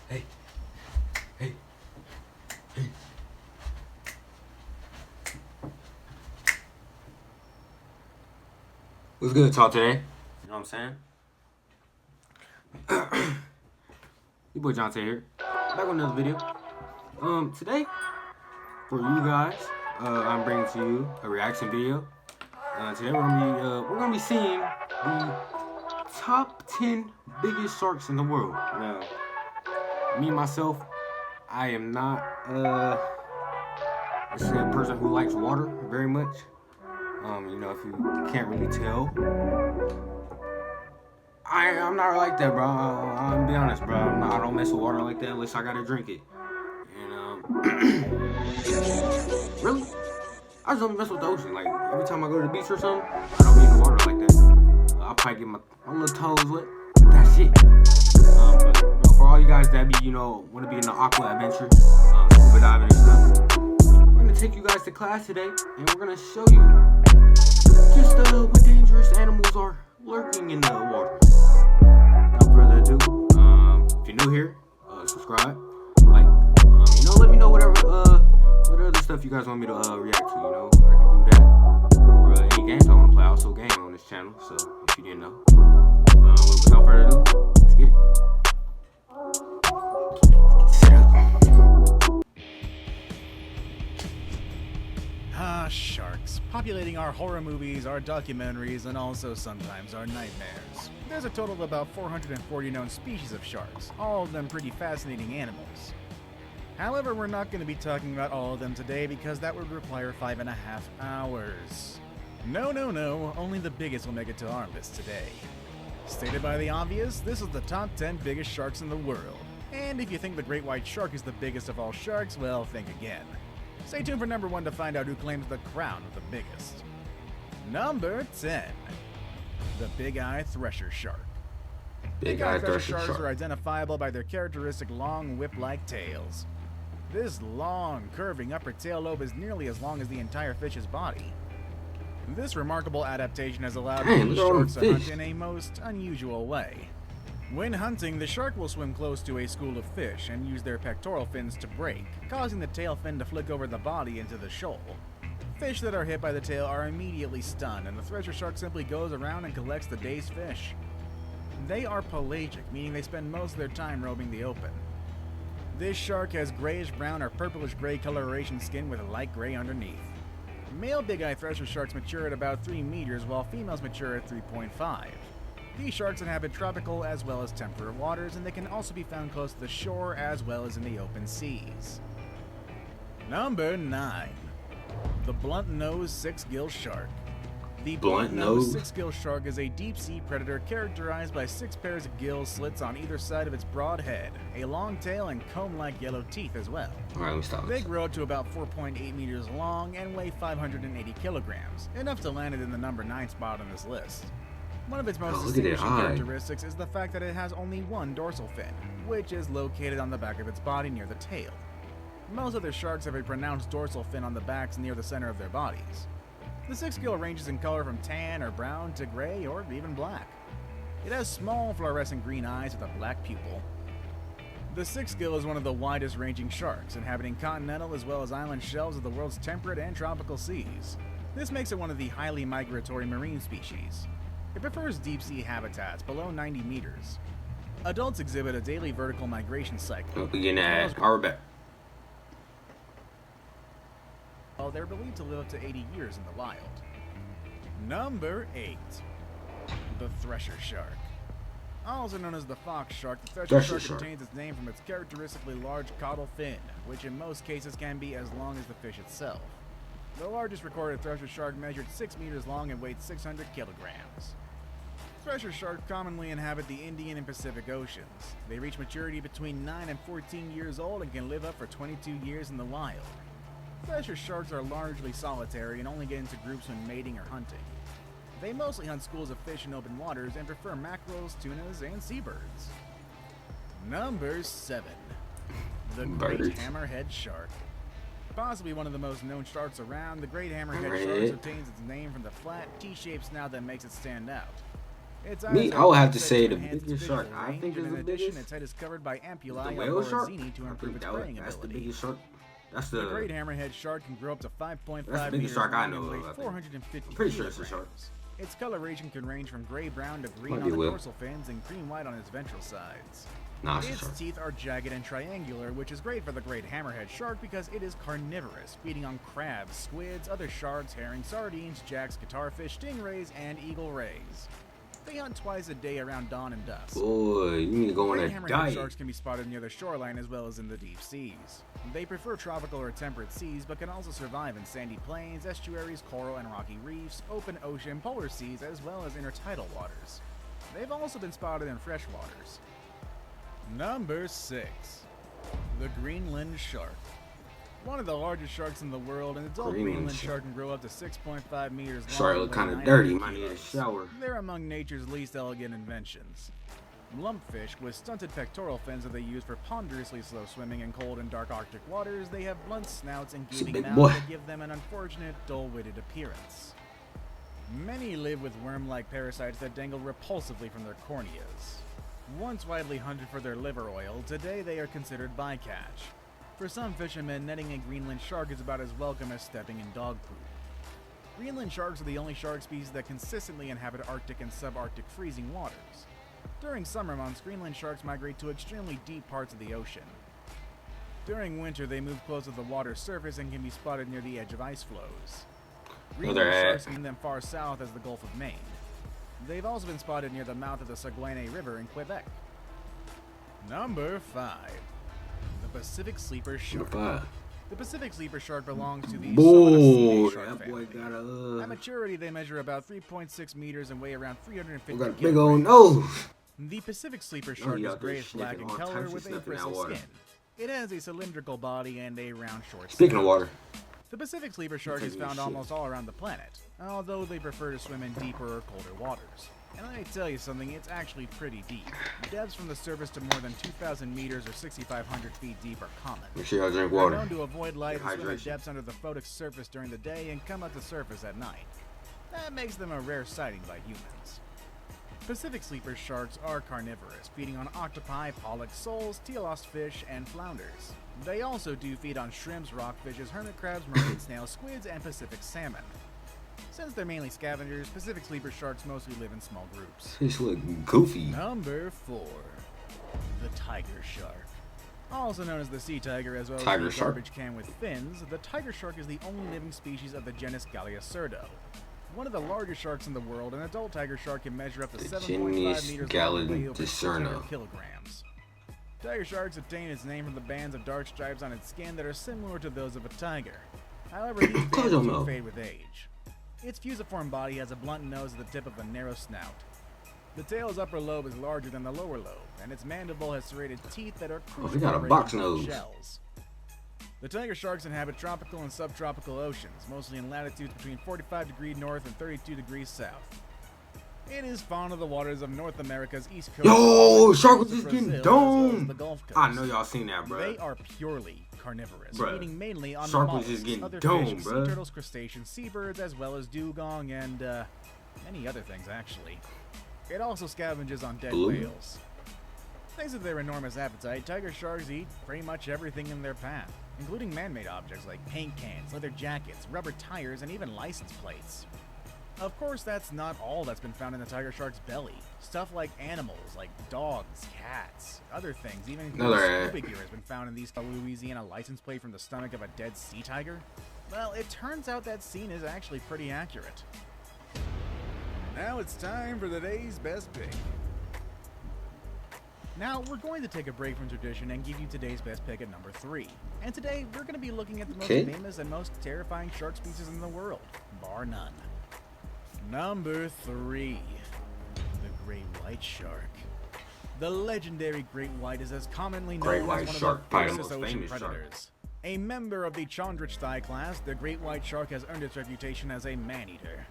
Hey, hey, hey. What's good, talk today? You know what I'm saying? Your boy Jonte here. Back with another video. Today, for you guys, I'm bringing to you a reaction video. Today we're gonna be seeing the top 10 biggest sharks in the world. Now, me myself, I am not a person who likes water very much. If you can't really tell, I'm not like that, bro. I'm be honest, bro. I don't mess with water like that unless I gotta drink it. And really, I just don't mess with the ocean. Like every time I go to the beach or something, I don't be in the water like that. I'll probably get my little toes wet, but that's it. But for all you guys that be, want to be in the aqua adventure, scuba diving and stuff, we're gonna take you guys to class today, and we're gonna show you just what dangerous animals are lurking in the water. Without further ado, if you're new here, subscribe, like, let me know what other stuff you guys want me to react to. I can do that. Or any games I want to play. I also game on this channel, so if you didn't know. Without further ado, let's get it. Sharks, populating our horror movies, our documentaries, and also sometimes our nightmares. There's a total of about 440 known species of sharks, all of them pretty fascinating animals. However, we're not going to be talking about all of them today because that would require 5.5 hours. No, only the biggest will make it to our list today. Stated by the obvious, this is the top 10 biggest sharks in the world. And if you think the great white shark is the biggest of all sharks, well, think again. Stay tuned for number 1 to find out who claims the crown of the biggest. Number 10. The Big-Eye Thresher Shark. Big-Eye Thresher sharks are identifiable by their characteristic long whip-like tails. This long, curving upper tail lobe is nearly as long as the entire fish's body. This remarkable adaptation has allowed these sharks to hunt in a most unusual way. When hunting, the shark will swim close to a school of fish and use their pectoral fins to break, causing the tail fin to flick over the body into the shoal. Fish that are hit by the tail are immediately stunned, and the thresher shark simply goes around and collects the day's fish. They are pelagic, meaning they spend most of their time roaming the open. This shark has grayish-brown or purplish-gray coloration skin with a light gray underneath. Male big-eye thresher sharks mature at about 3 meters, while females mature at 3.5. These sharks inhabit tropical as well as temperate waters, and they can also be found close to the shore as well as in the open seas. Number 9. The Blunt-Nosed Six-Gill Shark. The Blunt-Nosed Six-Gill Shark is a deep-sea predator characterized by 6 pairs of gill slits on either side of its broad head, a long tail, and comb-like yellow teeth as well. Alright, let me stop. They grow to about 4.8 meters long and weigh 580 kilograms, enough to land it in the number 9 spot on this list. One of its most distinguishing characteristics is the fact that it has only one dorsal fin, which is located on the back of its body near the tail. Most other sharks have a pronounced dorsal fin on the backs near the center of their bodies. The six-gill ranges in color from tan or brown to gray or even black. It has small fluorescent green eyes with a black pupil. The six-gill is one of the widest ranging sharks, inhabiting continental as well as island shelves of the world's temperate and tropical seas. This makes it one of the highly migratory marine species. It prefers deep-sea habitats below 90 meters. Adults exhibit a daily vertical migration cycle. Begin at our back. While they're believed to live up to 80 years in the wild. Number 8. The Thresher Shark. Also known as the fox shark, the thresher shark contains its name from its characteristically large caudal fin, which in most cases can be as long as the fish itself. The largest recorded thresher shark measured 6 meters long and weighed 600 kilograms. Thresher sharks commonly inhabit the Indian and Pacific Oceans. They reach maturity between 9 and 14 years old and can live up for 22 years in the wild. Thresher sharks are largely solitary and only get into groups when mating or hunting. They mostly hunt schools of fish in open waters and prefer mackerels, tunas, and seabirds. Number 7. The Great Hammerhead Shark. Possibly one of the most known sharks around, the Great Hammerhead Shark obtains its name from the flat, T-shaped snout that makes it stand out. Me, I would have to say the biggest shark I think is the in addition, biggest. its head is covered by The ampullae whale of shark? Borazini to I improve think its preying that's the ability. biggest shark. That's The great the. hammerhead shark can grow up to 5.5 That's the biggest meters shark I long know and weigh of, I think. 450 I'm pretty sure it's a kilograms. shark. Its coloration can range from gray-brown to green Might on be a the whale. dorsal fins and cream-white on its ventral sides. Nah, it's a Its shark. teeth are jagged and triangular, which is great for the great hammerhead shark because it is carnivorous, feeding on crabs, squids, other sharks, herring, sardines, jacks, guitarfish, stingrays, and eagle rays. They hunt twice a day around dawn and dusk. Boy, you need to go on Great that hammerhead diet. sharks can be spotted near the shoreline as well as in the deep seas. They prefer tropical or temperate seas, but can also survive in sandy plains, estuaries, coral and rocky reefs, open ocean, polar seas, as well as intertidal waters. They've also been spotted in fresh waters. Number 6. The Greenland shark. One of the largest sharks in the world, an adult Greenland shark can grow up to 6.5 meters long. Shark and look weigh kind of 900 dirty. Might need a kilos. shower. They're among nature's least elegant inventions. Lumpfish, with stunted pectoral fins that they use for ponderously slow swimming in cold and dark Arctic waters, they have blunt snouts and It's a gaping big mouths boy. that give them an unfortunate, dull-witted appearance. Many live with worm-like parasites that dangle repulsively from their corneas. Once widely hunted for their liver oil, today they are considered bycatch. For some fishermen, netting a Greenland shark is about as welcome as stepping in dog poop. Greenland sharks are the only shark species that consistently inhabit Arctic and subarctic freezing waters. During summer months, Greenland sharks migrate to extremely deep parts of the ocean. During winter, they move close to the water's surface and can be spotted near the edge of ice flows. Greenland sharks can them far south as the Gulf of Maine. They've also been spotted near the mouth of the Saguenay River in Quebec. Number 5. The Pacific Sleeper Shark. The Pacific Sleeper Shark belongs to the Boy, Solanaceae shark that boy family. got At maturity, they measure about 3.6 meters and weigh around 350 got a big kilograms. old nose. The Pacific Sleeper shark yeah, is they're grayish black sniffing in all color types of with a stuff in that bristle water. skin. It has a cylindrical body and a round short Speaking of snout. water, The Pacific Sleeper shark is taking found shit. almost all around the planet, although they prefer to swim in deeper or colder waters. And let me tell you something, it's actually pretty deep. Depths from the surface to more than 2,000 meters or 6,500 feet deep are common. make sure y'all drink They're water. known to avoid light and swim at Hydration. depths under the photic surface during the day and come up to surface at night. That makes them a rare sighting by humans. Pacific sleeper sharks are carnivorous, feeding on octopi, pollux, soles, telos fish, and flounders. They also do feed on shrimps, rockfishes, hermit crabs, marine snails, squids, and Pacific salmon. Since they're mainly scavengers, Pacific sleeper sharks mostly live in small groups. This look goofy. Number 4. The tiger shark. Also known as the sea tiger as well Tiger as the shark. garbage can with fins, the tiger shark is the only living species of the genus Galliacerdo. One of the largest sharks in the world, an adult tiger shark can measure up to The 7.5 genus meters long and weigh over Galliacerdo. 600 kilograms. Tiger sharks obtain its name from the bands of dark stripes on its skin that are similar to those of a tiger. However, these bands Close your do mouth. fade with age. Its fusiform body has a blunt nose at the tip of a narrow snout. The tail's upper lobe is larger than the lower lobe, and its mandible has serrated teeth that are Oh, he got a crucial box for breaking nose. shells. The tiger sharks inhabit tropical and subtropical oceans, mostly in latitudes between 45 degrees north and 32 degrees south. It is fond of the waters of North America's east coast. Yo, shark was of just getting Brazil, as well as domed. the Gulf Coast. I know y'all seen that, bro. They are purely carnivorous, Bruh. feeding mainly on Shark was mollusks, just getting other domed, fish, sea bruh. turtles, crustaceans, seabirds, as well as dugong and many other things actually. It also scavenges on dead Blue? whales. Thanks to their enormous appetite, tiger sharks eat pretty much everything in their path, including man-made objects like paint cans, leather jackets, rubber tires, and even license plates. Of course, that's not all that's been found in the tiger shark's belly. Stuff like animals, like dogs, cats, other things, even Another scuba gear has been found in these. A Louisiana license plate from the stomach of a dead sea tiger? Well, it turns out that scene is actually pretty accurate. Now it's time for the day's best pick. Now, we're going to take a break from tradition and give you today's best pick at number 3. And today, we're going to be looking at the most Okay. famous and most terrifying shark species in the world, bar none. Number 3. The great white shark. The legendary great white is as commonly known Great as white one shark, of the probably the fiercest most ocean famous shark. predators. A member of the Chondrich thigh class, the great white shark has earned its reputation as a man-eater.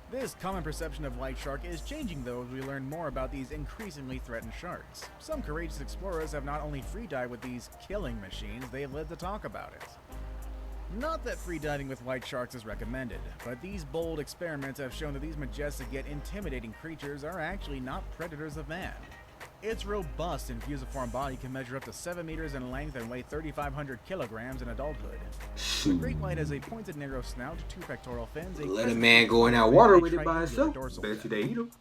This common perception of white shark is changing though as we learn more about these increasingly threatened sharks. Some courageous explorers have not only free-dived with these killing machines, they have lived to talk about it. Not that free diving with white sharks is recommended, but these bold experiments have shown that these majestic yet intimidating creatures are actually not predators of man. Its robust and fusiform body can measure up to 7 meters in length and weigh 3,500 kilograms in adulthood. The great white has a pointed, narrow snout, 2 pectoral fins, Let a man go in that water with it by himself. Bet you they eat him.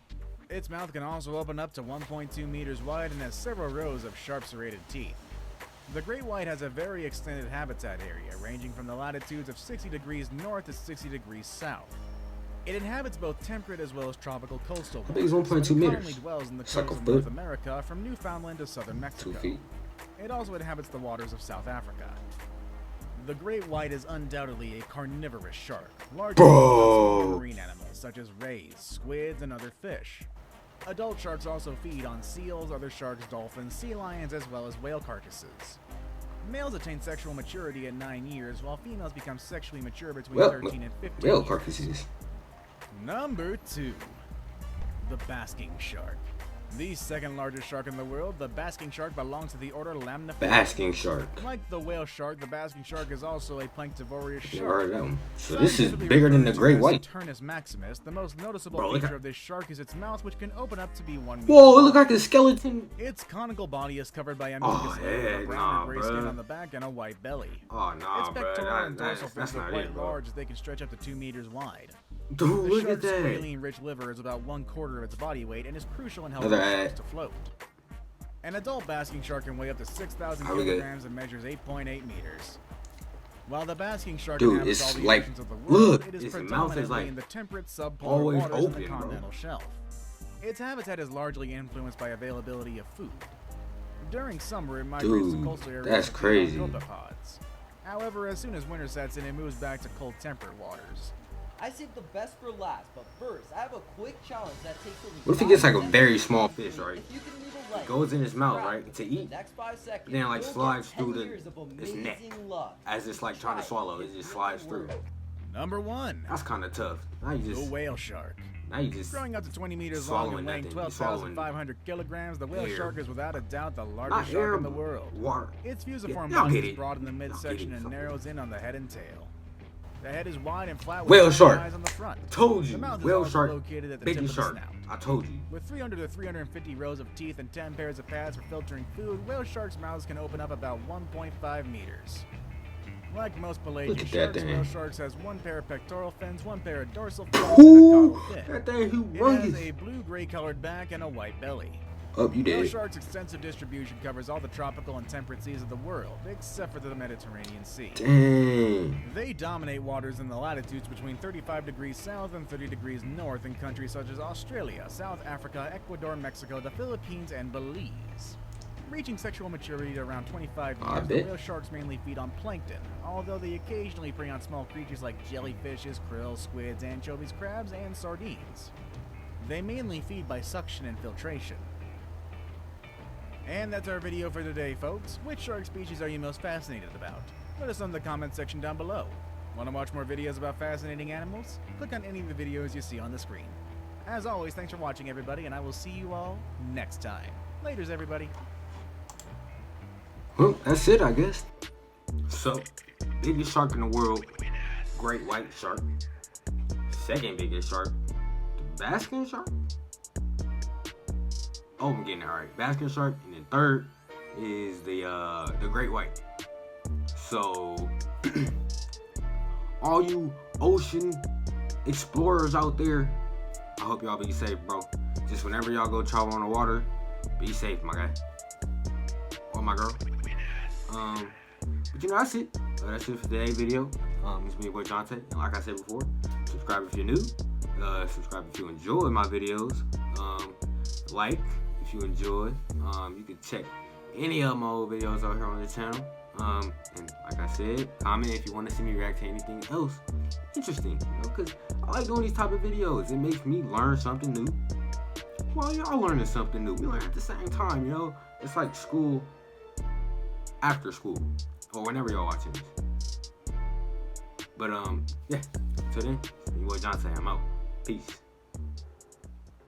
Its mouth can also open up to 1.2 meters wide and has several rows of sharp serrated teeth. The great white has a very extended habitat area, ranging from the latitudes of 60 degrees north to 60 degrees south. It inhabits both temperate as well as tropical coastal waters. I think it's 1.2 but it meters. commonly dwells in the Suck coast a of foot. North America from Newfoundland to southern 2 Mexico. feet. It also inhabits the waters of South Africa. The great white is undoubtedly a carnivorous shark, largely Bro. marine animals such as rays, squids, and other fish. Adult sharks also feed on seals, other sharks, dolphins, sea lions, as well as whale carcasses. Males attain sexual maturity at 9 years, while females become sexually mature between 13 and 15 Whale years. carcasses. Number 2. The basking shark. The second largest shark in the world, the basking shark belongs to the order Lamniformes. Basking shark. Like the whale shark, the basking shark is also a planktivorous Never shark. heard of that one. So this is Scientifically bigger than the referred to great as white. Turnus maximus. The most noticeable Bro, look feature at- of this shark is its mouth, which can open up to be 1 meter. Whoa, it long. look like a skeleton. Its conical body is covered by a Oh, mucus layer with a heck brown nah, and gray skin bruh. on the back and a white belly. Oh, nah, Its bro. pectoral and dorsal That's fins are not quite it, bro. large as they can stretch up to 2 meters wide. Dude, The look at shark's that. saline-rich liver is about 1/4 of its body weight and is crucial in helping Another sharks ad. to float. An adult basking shark can weigh up to 6,000 How we good? kilograms and measures 8.8 meters. While the basking shark Dude, inhabits it's all the like- oceans of the world, look, it is its mouth is predominantly like in the temperate subpolar always waters in open, the bro. continental shelf. Its habitat is largely influenced by availability of food. During summer, it migrates to Dude, coastal areas that's to feed on crazy. copepods. However, as soon as winter sets in, it moves back to cold temperate waters. I saved the best for last, but first, I have a quick challenge that takes only What if he 5 gets like a seconds. very small fish, right? If you can leave a like, Goes in his mouth, subscribe. right, to In eat. the next 5 seconds, Then, like, you'll slides get 10 through years of his neck. amazing luck. As it's like trying to Try swallow, it It's just really slides through. worth it. Number 1. That's kind of tough. Now you The just, whale shark. growing up to 20 meters long swallowing and that weighing thing. You're 12,500 kilograms, the whale air. shark is without a doubt the not largest air, shark in the world. water. Its fusiform y'all body get is it. broad in the Y'all get midsection it. and narrows in on the head and tail. The head is wide and flat with Whale tiny shark. eyes on the front. Told The you, mouth is whale also shark, located at the tip biggest of the shark. snout. I told you. With 300 to 350 rows of teeth and 10 pairs of pads for filtering food, whale sharks' mouths can open up about 1.5 meters. Like most pelagic Look at that sharks, thing. whale sharks has 1 pair of pectoral fins, 1 pair of dorsal fins, Ooh, and a caudal fin. that thing It has humongous. a blue-gray colored back and a white belly. Oh, you Whale did. sharks' extensive distribution covers all the tropical and temperate seas of the world, except for the Mediterranean Sea. Dang. They dominate waters in the latitudes between 35 degrees south and 30 degrees north in countries such as Australia, South Africa, Ecuador, Mexico, the Philippines, and Belize. Reaching sexual maturity to around 25 I years, the bet. whale sharks mainly feed on plankton, although they occasionally prey on small creatures like jellyfishes, krill, squids, anchovies, crabs, and sardines. They mainly feed by suction and filtration. And that's our video for today, folks. Which shark species are you most fascinated about? Let us know in the comment section down below. Want to watch more videos about fascinating animals? Click on any of the videos you see on the screen. As always, thanks for watching, everybody, and I will see you all next time. Laters, everybody. Well, that's it, I guess. So, biggest shark in the world, great white shark. Second biggest shark, the basking shark. Oh, I'm getting it right. Basking shark, and then third is the great white. So, all you ocean explorers out there, I hope y'all be safe, bro. Just whenever y'all go travel on the water, be safe, my guy or my girl. But you know, that's it. That's it for today's video. It's me, your boy Jonte, and like I said before, subscribe if you're new. Subscribe if you enjoy my videos. Like if you enjoy. You can check any of my old videos out here on the channel. And like I said, comment if you want to see me react to anything else interesting. You know, cause I like doing these type of videos. It makes me learn something new. Well, y'all learning something new. We learn at the same time. You know, it's like school after school, or whenever y'all watching this. But yeah. Till then, your boy Jonte, I'm out. Peace.